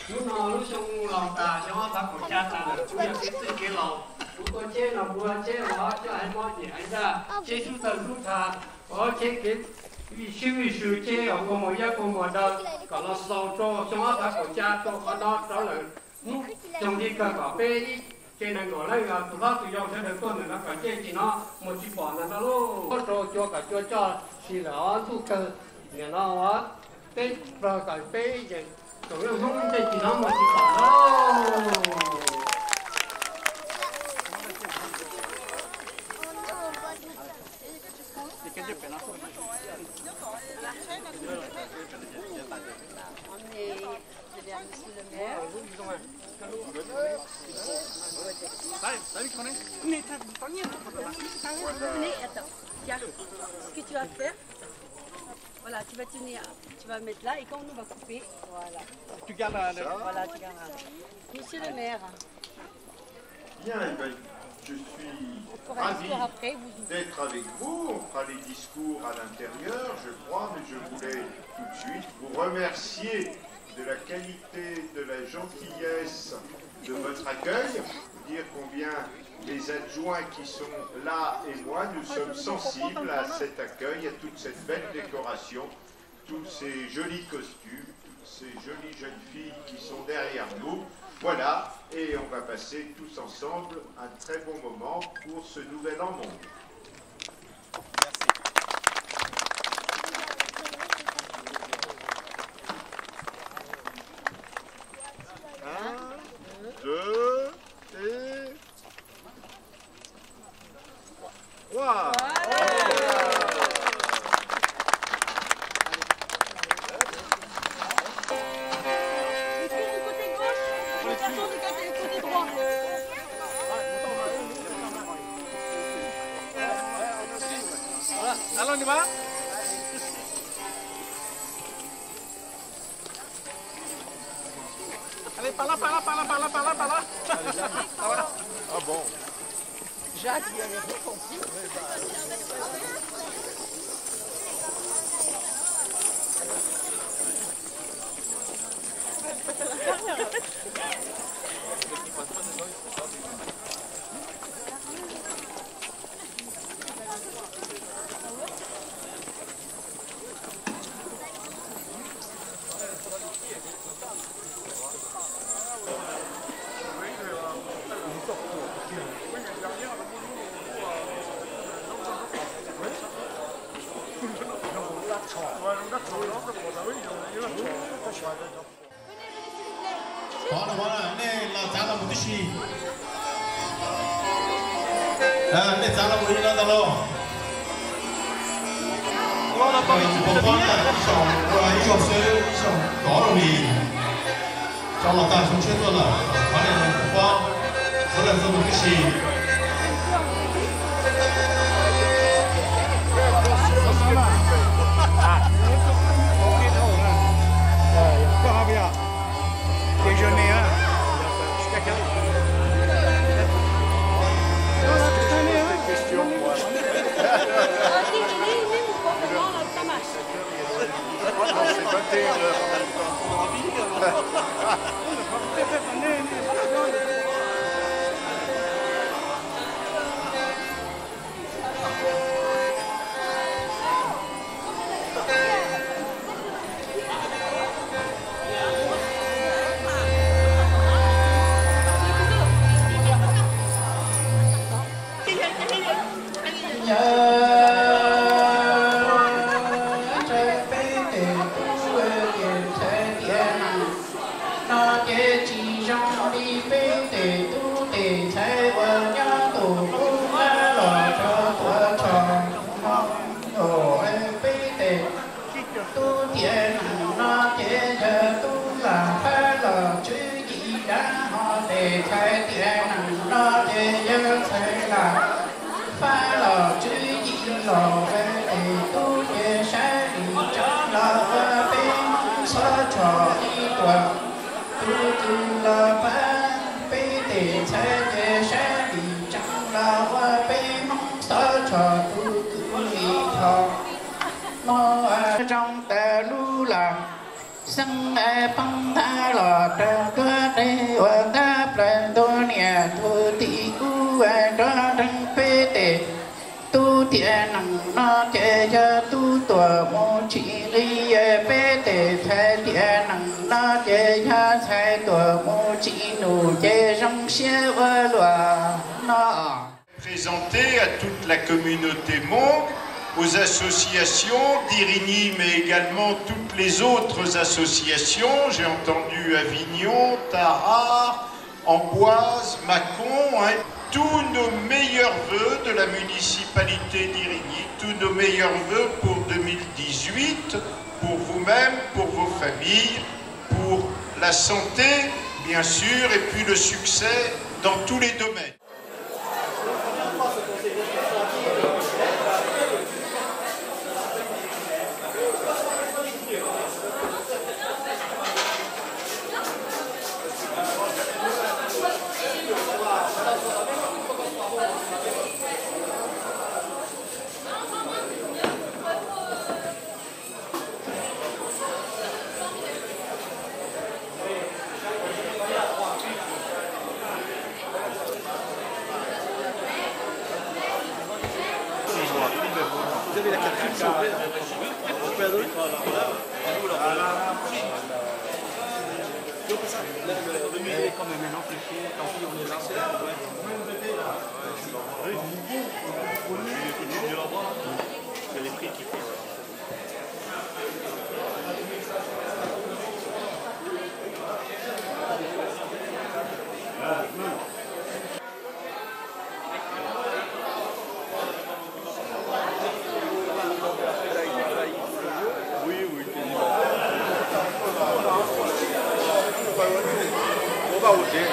lúc nào lúc xong lòng ta cho ta còn cha ta được cũng như cái sự cái lòng cũng có chế là bùa chế hóa cho anh mọi gì anh ra chế su thần su thà có chế cái vì sự chế ở của một gia của một đó còn nó sau cho ta còn cha cho nó đó là trong đi cả cả bê trên này gọi là tụi nó tụi dòng sẽ được con này nó cả trên chỉ nó một chỉ bỏ là nó luôn có cho cả cho thì là thu cơ nhà nó á tết rồi cả bê vậy tụi nó không thể chỉ nó một chỉ bỏ đâu Tiens, ce que tu vas faire, voilà, tu vas tenir, tu vas mettre là et quand on va couper, voilà. Tu gardes Voilà, tu gardes. Monsieur le maire. Bien, ben, je suis ravi d'être avec vous. On fera les discours à l'intérieur, je crois, mais je voulais tout de suite vous remercier de la qualité, de la gentillesse de votre accueil, vous dire combien les adjoints qui sont là et moi, nous sommes sensibles à cet accueil, à toute cette belle décoration, tous ces jolis costumes, toutes ces jolies jeunes filles qui sont derrière nous. Voilà, et on va passer tous ensemble un très bon moment pour ce nouvel an monde. Wow. Allons, on y va. Allez, par là. Ah bon. Jacques, il avait rien compris. Voilà, là, ça là, mon déchi. Ah, là, ça là, mon déchi, là, là. On n'a pas vu Một con là sòng và những học sinh sòng có đồng ý trong lòng ta sống chết luôn là có này là con có lần dùng một cái gì déjeuner, hein. Jusqu'à quelle heure? Question, moi. C'est 21h, on a le temps. trò y quần tu tu la phan bê tề thế thế sẽ đi chẳng là hoa bê mong sở trò tu tu y thọ mô trong tà lu làng sân băng tha lò trà đoá đê hoa đáp lên đô nhà thu tị u đoá đăng bê tề tu thiện năng nó chế cho tu tùa mô chỉ lý bê tề thái thiện năng nó chế cho thái tùa mô chỉ nụ chế rong xế vơ lòa nó. Présenter à toute la communauté Hmong, aux associations d'Irigny, mais également toutes les autres associations. J'ai entendu Avignon, Tara, Amboise, Mâcon, tous nos meilleurs vœux de la municipalité d'Irigny, tous nos meilleurs vœux pour 2018, pour vous-même, pour vos familles, pour la santé, bien sûr, et puis le succès dans tous les domaines. Vous avez la quatrième, s'il vous plaît. Vous pouvez la donner. Le musée est comme maintenant fléché, tant pis on est là. C'est les prix qui font. On va voter.